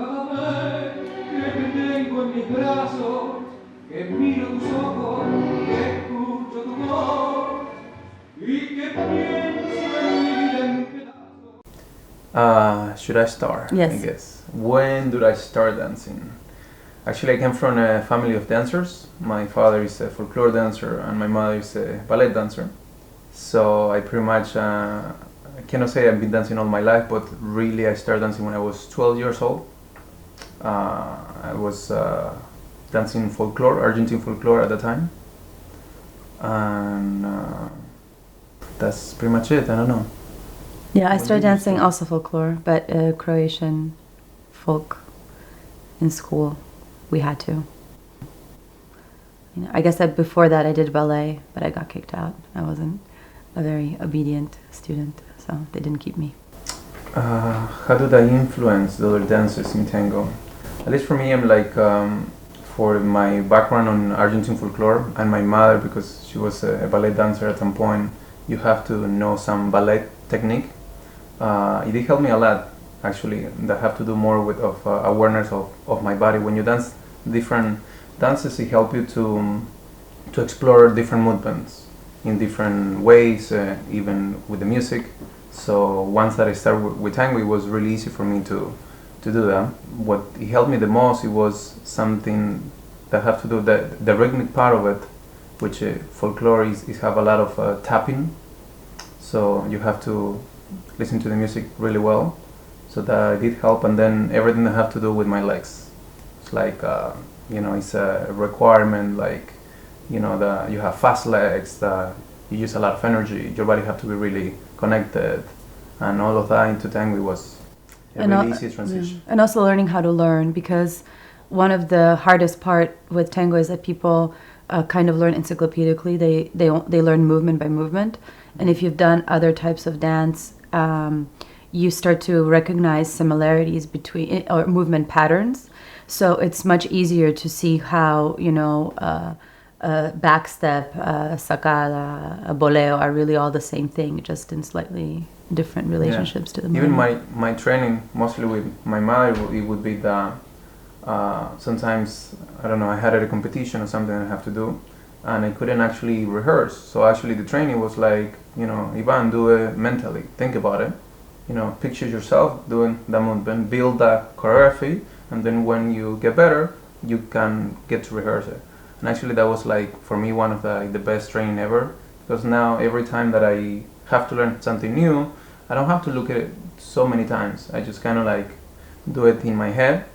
Cada vez que te tengo en mis brazos, que miro tus ojos, que escucho tu voz y que pienso en mi vida en pedazos. Should I start? Yes. I guess. When did I start dancing? Actually, I came from a family of dancers. My father is a folklore dancer and my mother is a ballet dancer. So I pretty much, I cannot say I've been dancing all my life, but really I started dancing when I was 12 years old. I was dancing folklore, Argentine folklore at the time. And that's pretty much it, I don't know. Yeah, I When started did you dancing start? also folklore, but Croatian folk in school. We had to. You know, I guess that before that I did ballet, but I got kicked out. I wasn't a very obedient student, so they didn't keep me. How do I influence the other dances in tango? At least for me, I'm like, for my background on Argentine folklore and my mother, because she was a ballet dancer at some point, you have to know some ballet technique. It did help me a lot, actually. That have to do more with awareness of my body. When you dance different dances, it helps you to explore different movements in different ways, even with the music. So once that I started with tango, it was really easy for me to do that. What it helped me the most, it was something that have to do the rhythmic part of it, which folklore is have a lot of tapping. So you have to listen to the music really well. So that did help, and then everything that have to do with my legs. It's like it's a requirement. Like you have fast legs. That you use a lot of energy. Your body have to be really connected, and all of that into tango was a really easy transition. And also learning how to learn, because one of the hardest part with tango is that people kind of learn encyclopedically. They learn movement by movement, and if you've done other types of dance, you start to recognize similarities between or movement patterns. So it's much easier to see how backstep, sacada, a boleo are really all the same thing, just in slightly different relationships to the Even movement. my training, mostly with my mother, it would be that sometimes, I don't know, I had a competition or something I have to do, and I couldn't actually rehearse. So actually the training was like, Ivan, do it mentally, think about it. Picture yourself doing the movement, build that choreography, and then when you get better, you can get to rehearse it. And actually that was like, for me, one of the best training ever, because now every time that I have to learn something new, I don't have to look at it so many times. I just kind of like do it in my head.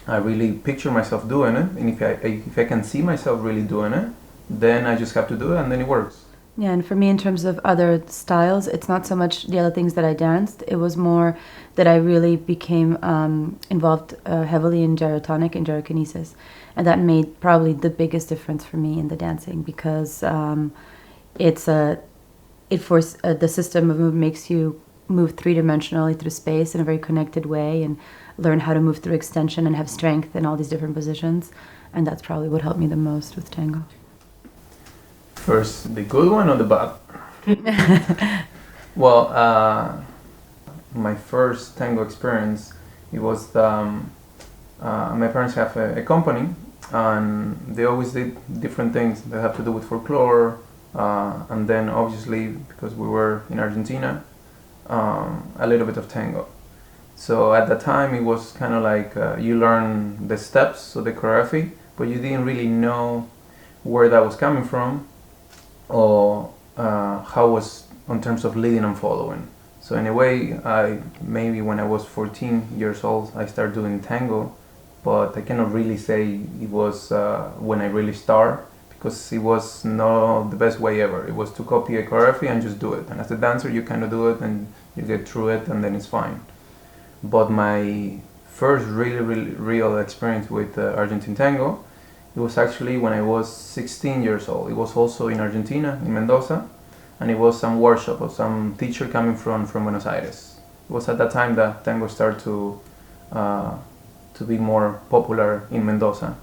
I really picture myself doing it, and if I can see myself really doing it, then I just have to do it, and then it works. Yeah, and for me, in terms of other styles, it's not so much the other things that I danced. It was more that I really became involved heavily in gyrotonic and gyrokinesis. And that made probably the biggest difference for me in the dancing, because the system of movement makes you move three-dimensionally through space in a very connected way, and learn how to move through extension and have strength in all these different positions. And that's probably what helped me the most with tango. First, the good one or the bad? Well, my first tango experience, it was my parents have a company, and they always did different things that have to do with folklore, and then obviously, because we were in Argentina, a little bit of tango. So at the time it was kind of like you learn the steps, so the choreography, but you didn't really know where that was coming from, or how was in terms of leading and following. So in a way, maybe when I was 14 years old, I started doing tango, but I cannot really say it was when I really started, because it was not the best way ever. It was to copy a choreography and just do it. And as a dancer, you kind of do it and you get through it, and then it's fine. But my first really real experience with Argentine tango, it was actually when I was 16 years old. It was also in Argentina, in Mendoza, and it was some workshop of some teacher coming from Buenos Aires. It was at that time that tango started to be more popular in Mendoza.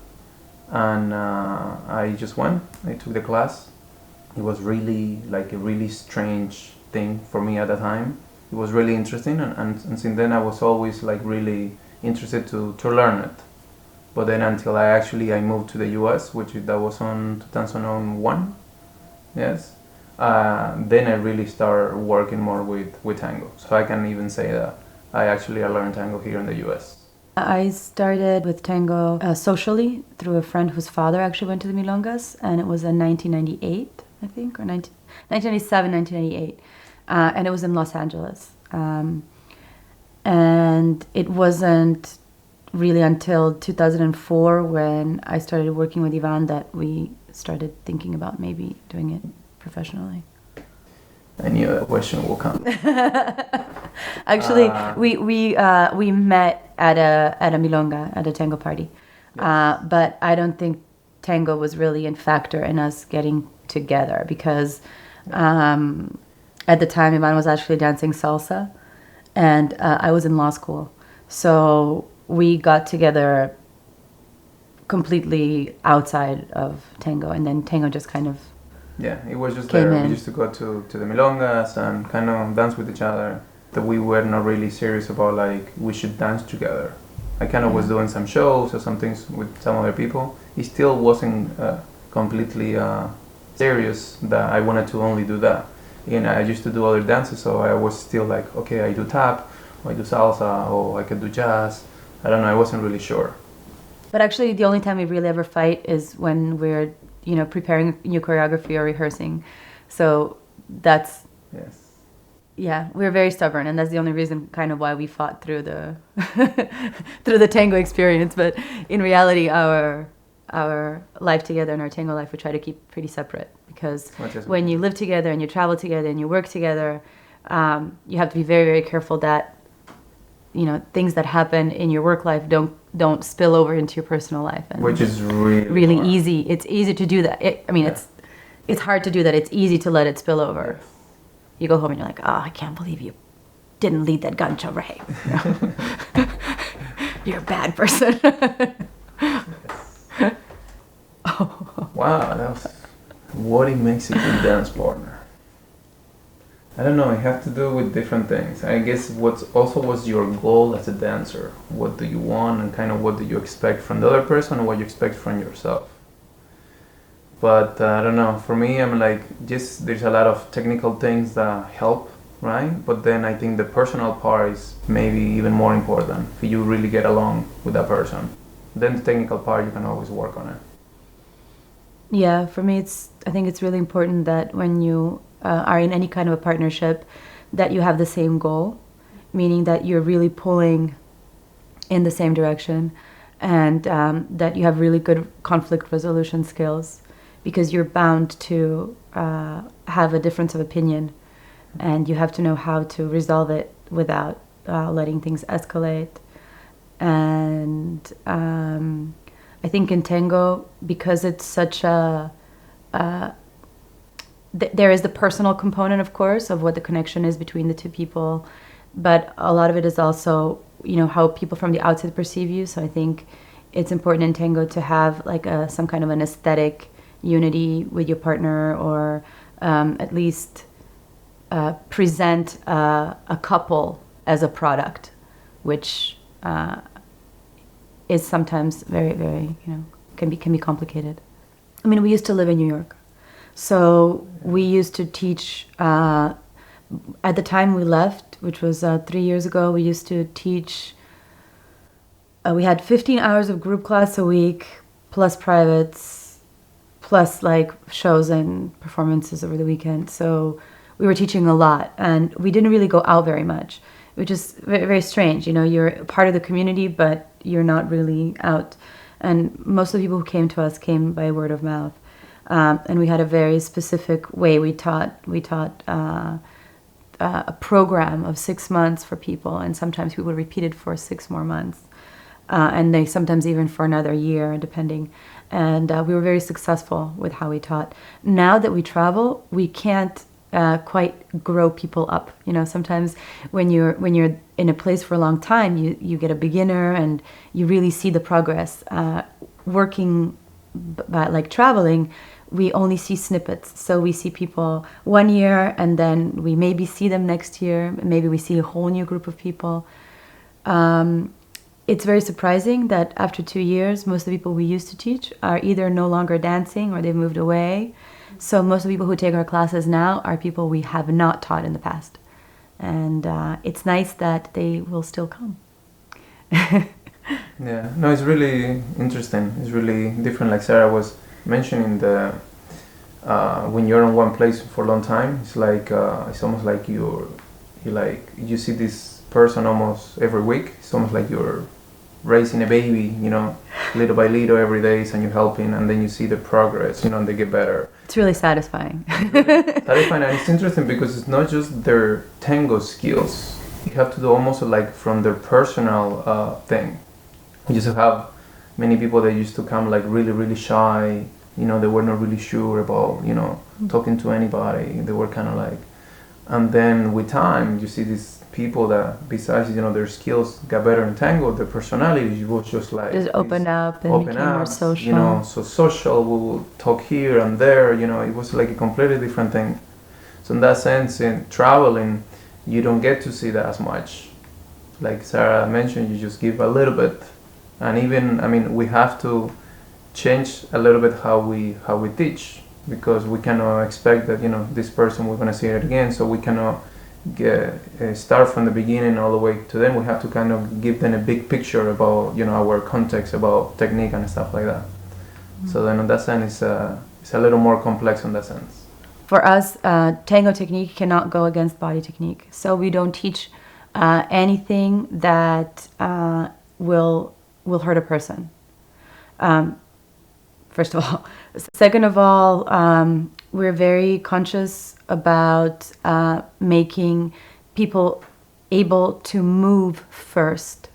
And I just went, I took the class. It was really like a really strange thing for me at the time. It was really interesting, and since then I was always like really interested to learn it. But then until I moved to the US, that was on 2001, yes, then I really started working more with tango. So I can even say that I learned tango here in the US. I started with tango socially through a friend whose father actually went to the Milongas, and it was in 1998, I think, or 1997, 1998, and it was in Los Angeles. And it wasn't really until 2004 when I started working with Ivan that we started thinking about maybe doing it professionally. I knew that question will come. Actually, we met at a milonga, at a tango party, yes. But I don't think tango was really a factor in us getting together because at the time Ivan was actually dancing salsa, and I was in law school, so we got together completely outside of tango, and then tango just kind of it was just there. We used to go to the milongas and kind of dance with each other. That we were not really serious about like we should dance together. I kind of was doing some shows or some things with some other people. It still wasn't completely serious that I wanted to only do that. And I used to do other dances, so I was still like, okay, I do tap, or I do salsa, or I could do jazz. I don't know, I wasn't really sure. But actually, the only time we really ever fight is when we're, preparing new choreography or rehearsing. So that's... Yes. Yeah, we're very stubborn, and that's the only reason kind of why we fought through the through the tango experience. But in reality, our life together and our tango life, we try to keep pretty separate, because when you live together and you travel together and you work together, you have to be very, very careful that things that happen in your work life don't spill over into your personal life. And which is really hard. Easy. It's easy to do that. It's hard to do that. It's easy to let it spill over. Yes. You go home and you're like, I can't believe you didn't lead that gancho right. You're a bad person. Wow, what it makes a good dance partner. I don't know, it has to do with different things. I guess what's your goal as a dancer? What do you want, and kind of what do you expect from the other person, and what you expect from yourself? But I don't know, for me, I'm like, just there's a lot of technical things that help, right? But then I think the personal part is maybe even more important. If you really get along with that person, then the technical part, you can always work on it. Yeah, for me, I think it's really important that when you are in any kind of a partnership, that you have the same goal, meaning that you're really pulling in the same direction, and that you have really good conflict resolution skills, because you're bound to have a difference of opinion, and you have to know how to resolve it without letting things escalate. And I think in tango, because it's such there is the personal component, of course, of what the connection is between the two people, but a lot of it is also, how people from the outside perceive you. So I think it's important in tango to have like some kind of an aesthetic unity with your partner, or at least present a couple as a product, which is sometimes very, very, can be complicated. I mean, we used to live in New York, so we used to teach. At the time we left, which was 3 years ago, we used to teach. We had 15 hours of group class a week, plus privates, plus like shows and performances over the weekend. So we were teaching a lot, and we didn't really go out very much, which is very, very strange. You're part of the community, but you're not really out. And most of the people who came to us came by word of mouth. And we had a very specific way. We taught a program of 6 months for people, and sometimes we would repeat it for 6 more months. And they sometimes even for another year, depending. And we were very successful with how we taught. Now that we travel, we can't quite grow people up. Sometimes when you're in a place for a long time, you get a beginner and you really see the progress. Working, but like traveling, we only see snippets. So we see people 1 year, and then we maybe see them next year. Maybe we see a whole new group of people. it's very surprising that after 2 years, most of the people we used to teach are either no longer dancing or they've moved away. So most of the people who take our classes now are people we have not taught in the past. And it's nice that they will still come. Yeah, no, it's really interesting. It's really different. Like Sara was mentioning, when you're in one place for a long time, it's like it's almost like you see this person almost every week. It's almost like you're raising a baby, little by little every day, and you're helping, and then you see the progress, and they get better. It's really satisfying. Satisfying, and it's interesting because it's not just their tango skills. You have to do almost like from their personal thing. You just have many people that used to come like really, really shy. They were not really sure about, talking to anybody. They were kind of like, and then with time, you see these people that besides, their skills got better in tango, their personality was just like... Just open up and became more social. So social, we will talk here and there, it was like a completely different thing. So in that sense, in traveling, you don't get to see that as much. Like Sara mentioned, you just give a little bit. And even, we have to change a little bit how we teach, because we cannot expect that, this person, we're going to see it again, so we cannot start from the beginning all the way to then. We have to kind of give them a big picture about, our context, about technique and stuff like that. Mm-hmm. So then in that sense, it's a little more complex in that sense. For us, tango technique cannot go against body technique. So we don't teach anything that will hurt a person. First of all. Second of all, we're very conscious about making people able to move first.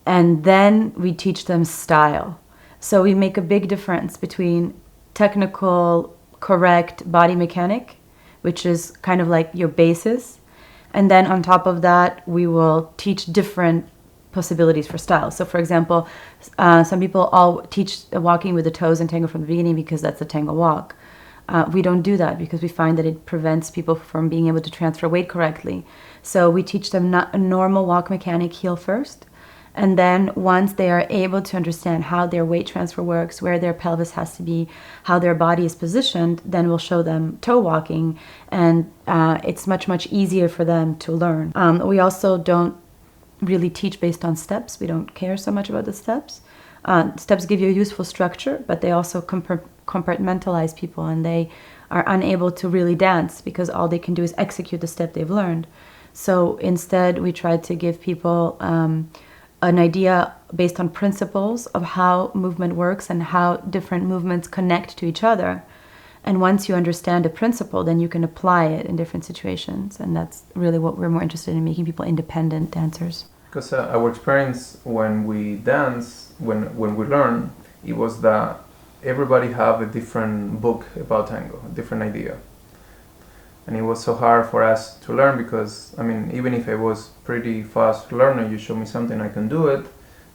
And then we teach them style. So we make a big difference between technical, correct body mechanic, which is kind of like your basis. And then on top of that, we will teach different possibilities for style. So for example, some people all teach walking with the toes in tango from the beginning because that's the tango walk. We don't do that because we find that it prevents people from being able to transfer weight correctly. So we teach them not a normal walk mechanic, heel first, and then once they are able to understand how their weight transfer works, where their pelvis has to be, how their body is positioned, then we'll show them toe walking, and it's much, much easier for them to learn. We also don't really teach based on steps. We don't care so much about the steps. Steps give you a useful structure, but they also compartmentalize people, and they are unable to really dance because all they can do is execute the step they've learned. So instead, we try to give people an idea based on principles of how movement works and how different movements connect to each other. And once you understand a principle, then you can apply it in different situations. And that's really what we're more interested in, making people independent dancers. Because our experience when we dance, when we learn, it was that everybody have a different book about tango, a different idea. And it was so hard for us to learn because, even if I was pretty fast learner, you show me something, I can do it.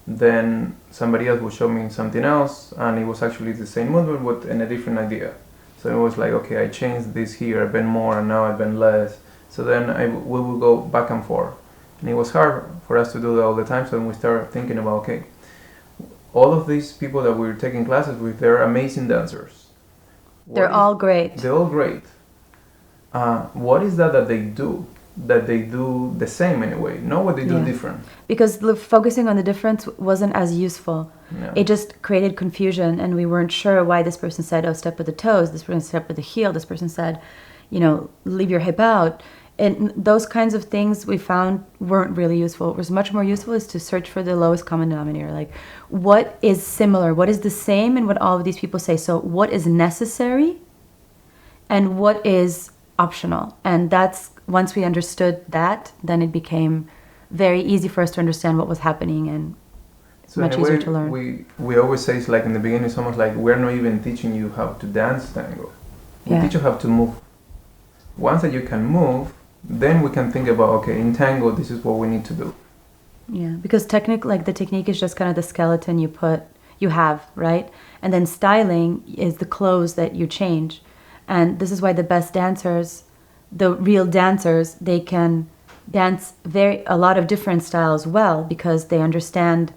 Then somebody else would show me something else, and it was actually the same movement but in a different idea. So it was like, okay, I changed this here, I bend more, and now I bend less. So then we would go back and forth. And it was hard for us to do that all the time, so then we started thinking about, okay, all of these people that we were taking classes with, they're amazing dancers. They're all great. They're all great. What is that they do? That they do the same anyway, not what they do different. Because focusing on the difference wasn't as useful. Yeah. It just created confusion, and we weren't sure why this person said, oh, step with the toes, this person step with the heel, this person said, leave your hip out. And those kinds of things we found weren't really useful. What was much more useful is to search for the lowest common denominator. Like, what is similar? What is the same in what all of these people say? So what is necessary and what is optional? And that's, once we understood that, then it became very easy for us to understand what was happening, and it's much easier to learn. We always say, it's like in the beginning, it's almost like we're not even teaching you how to dance tango. We teach you how to move. Once that you can move, then we can think about, okay, in tango, this is what we need to do. Yeah, because the technique is just kind of the skeleton you have, right? And then styling is the clothes that you change. And this is why the best dancers, the real dancers, they can dance a lot of different styles well because they understand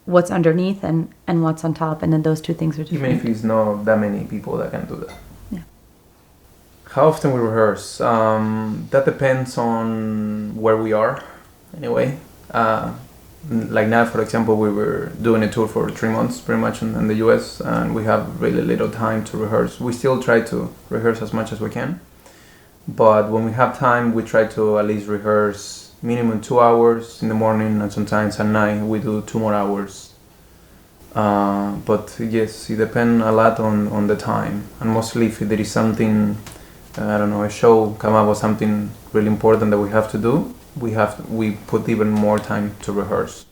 what's underneath and what's on top, and then those two things are different. Even if it's not that many people that can do that. Yeah. How often we rehearse? That depends on where we are, anyway. Like now, for example, we were doing a tour for 3 months, pretty much in the US, and we have really little time to rehearse. We still try to rehearse as much as we can, but when we have time, we try to at least rehearse minimum 2 hours in the morning, and sometimes at night we do 2 more hours. But yes, it depends a lot on the time, and mostly if there is something, I don't know, a show come up or something really important that we have to do, we put even more time to rehearse.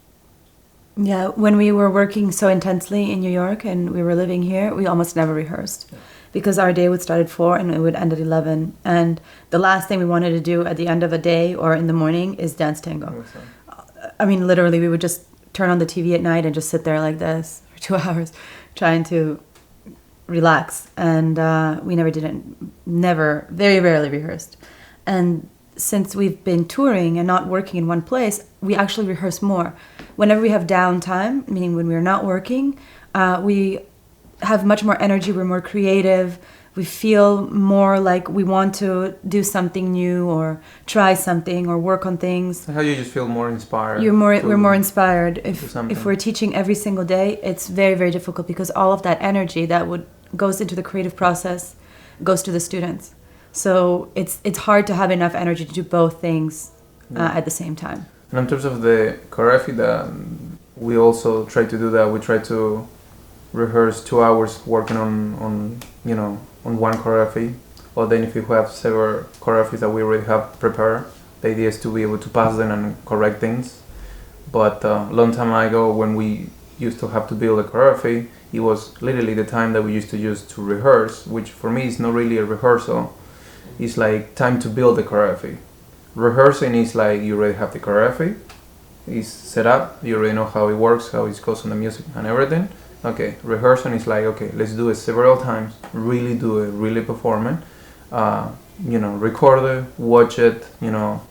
Yeah, when we were working so intensely in New York and we were living here, we almost never rehearsed. Yeah. Because our day would start at 4 and it would end at 11. And the last thing we wanted to do at the end of a day or in the morning is dance tango. I mean, literally, we would just turn on the TV at night and just sit there like this for 2 hours trying to relax. And we very rarely rehearsed. And since we've been touring and not working in one place, we actually rehearse more. Whenever we have downtime, meaning when we're not working, we have much more energy, we're more creative, we feel more like we want to do something new or try something or work on things. How you just feel more inspired? We're more inspired. If we're teaching every single day, it's very, very difficult because all of that energy that goes into the creative process goes to the students. So it's hard to have enough energy to do both things at the same time. And in terms of the choreography, we also try to do that. We try to rehearse 2 hours working on one choreography. Or then if we have several choreographies that we already have prepared, the idea is to be able to pass them and correct things. But a long time ago, when we used to have to build a choreography, it was literally the time that we used to use to rehearse, which for me is not really a rehearsal. It's like time to build the choreography. Rehearsing is like you already have the choreography, it's set up, you already know how it works, how it goes on the music and everything. Okay, rehearsing is like, okay, let's do it several times, really do it, really perform it, record it, watch it,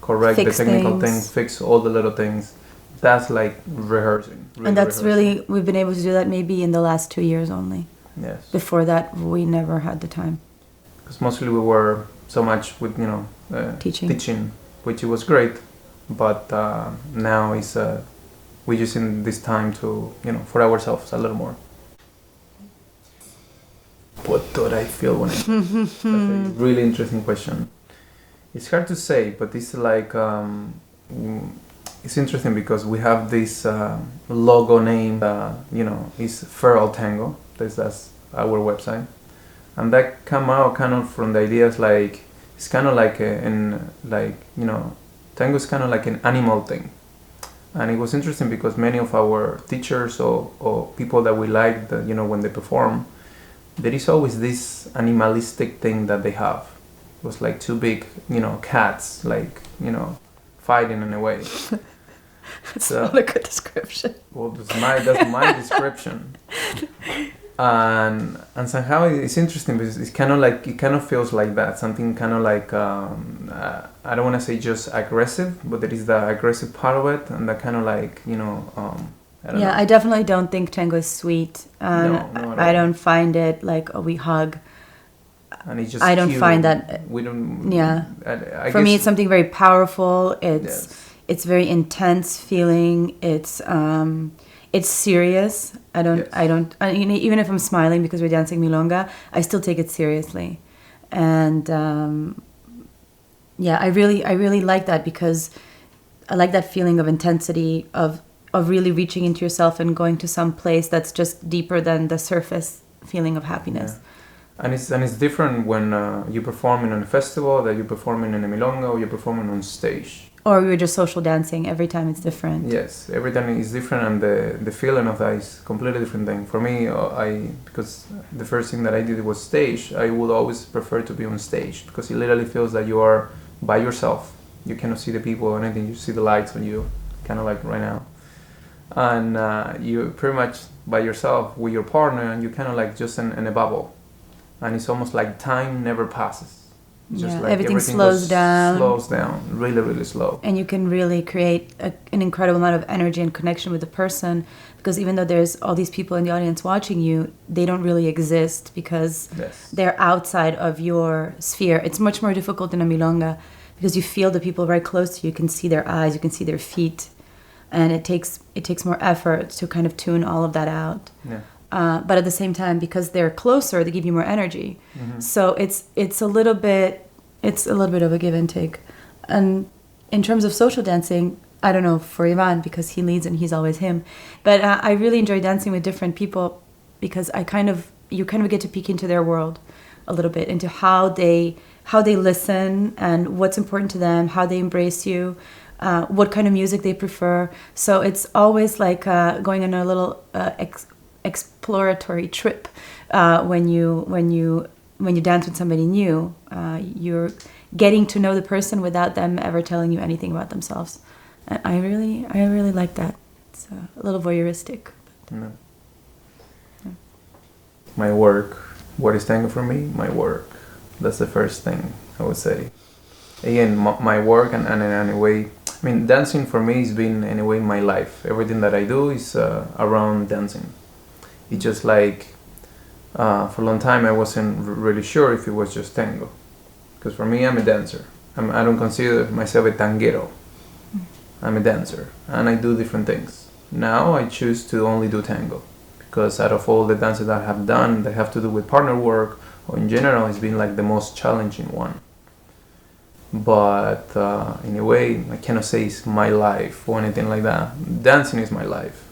correct the technical things, fix all the little things. That's like rehearsing. And that's rehearsing. We've been able to do that maybe in the last 2 years only. Yes. Before that, we never had the time. Because mostly we were so much with, teaching, which it was great, but now it's we're using this time to, for ourselves a little more. What do I feel when that's a really interesting question. It's hard to say, but it's like it's interesting because we have this logo name, is Feral Tango. That's our website. And that came out kind of from the ideas like, it's kind of like tango is kind of like an animal thing. And it was interesting because many of our teachers or people that we like, when they perform, there is always this animalistic thing that they have. It was like two big, cats, like, fighting in a way. That's not a good description. Well, that's my description. And somehow it's interesting because it kind of feels like that, something kind of like I don't want to say just aggressive, but there is the aggressive part of it, and that kind of like I don't know. I definitely don't think tango is sweet. No, I don't find it like we hug. And it's just I don't cute. find that. We don't. Yeah. I For me, it's something very powerful. It's very intense feeling. It's serious. Even if I'm smiling because we're dancing milonga, I still take it seriously. And I really like that because I like that feeling of intensity, of really reaching into yourself and going to some place that's just deeper than the surface feeling of happiness. Yeah. And it's different when you're performing on a festival, that you're performing in a milonga, or you're performing on stage. Or we were just social dancing. Every time it's different. Yes, every time it's different, and the feeling of that is completely different thing. For me, because the first thing that I did was stage, I would always prefer to be on stage because it literally feels that you are by yourself. You cannot see the people or anything. You see the lights on you, kind of like right now. And you're pretty much by yourself with your partner, and you're kind of like just in a bubble. And it's almost like time never passes. Just Yeah, like everything slows goes- down. Slows down, really, really slow. And you can really create an incredible amount of energy and connection with the person, because even though there's all these people in the audience watching you, they don't really exist because Yes. they're outside of your sphere. It's much more difficult in a milonga because you feel the people very close to you. You can see their eyes, you can see their feet, and it takes more effort to kind of tune all of that out. Yeah. But at the same time, because they're closer, they give you more energy. Mhm. So it's a little bit of a give and take. And in terms of social dancing, I don't know for Ivan because he leads and he's always him. But I really enjoy dancing with different people because you kind of get to peek into their world a little bit, into how they listen and what's important to them, how they embrace you, what kind of music they prefer. So it's always like going on a little exploratory trip when you dance with somebody new. You're getting to know the person without them ever telling you anything about themselves. And I really like that. It's a little voyeuristic. No. My work. What is tango for me? My work. That's the first thing I would say. Again, my work and in a way, I mean, dancing for me has been in a way my life. Everything that I do is around dancing. It's just like, for a long time I wasn't really sure if it was just tango. Because for me, I'm a dancer. I don't consider myself a tanguero. I'm a dancer, and I do different things. Now I choose to only do tango, because out of all the dances that I have done that have to do with partner work, or in general, it's been like the most challenging one. But in a way, I cannot say it's my life or anything like that. Dancing is my life,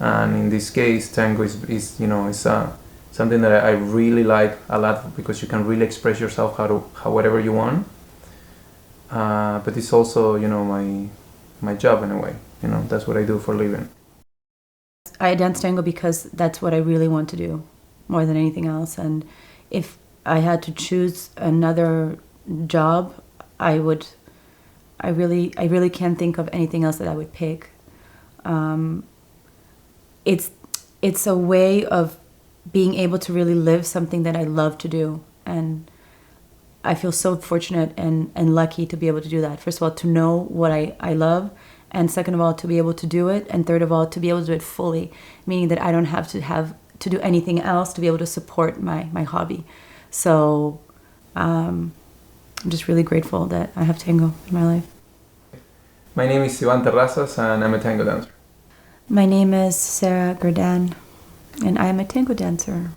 and in this case, tango is something that I really like a lot, because you can really express yourself how whatever you want. But it's also my job in a way. That's what I do for a living. I dance tango because that's what I really want to do more than anything else. And if I had to choose another job, I really can't think of anything else that I would pick. It's a way of being able to really live something that I love to do. And I feel so fortunate and lucky to be able to do that. First of all, to know what I love, and second of all, to be able to do it, and third of all, to be able to do it fully, meaning that I don't have to do anything else to be able to support my hobby. So I'm just really grateful that I have tango in my life. My name is Terrazas, and I'm a tango dancer. My name is Sara Grdan, and I am a tango dancer.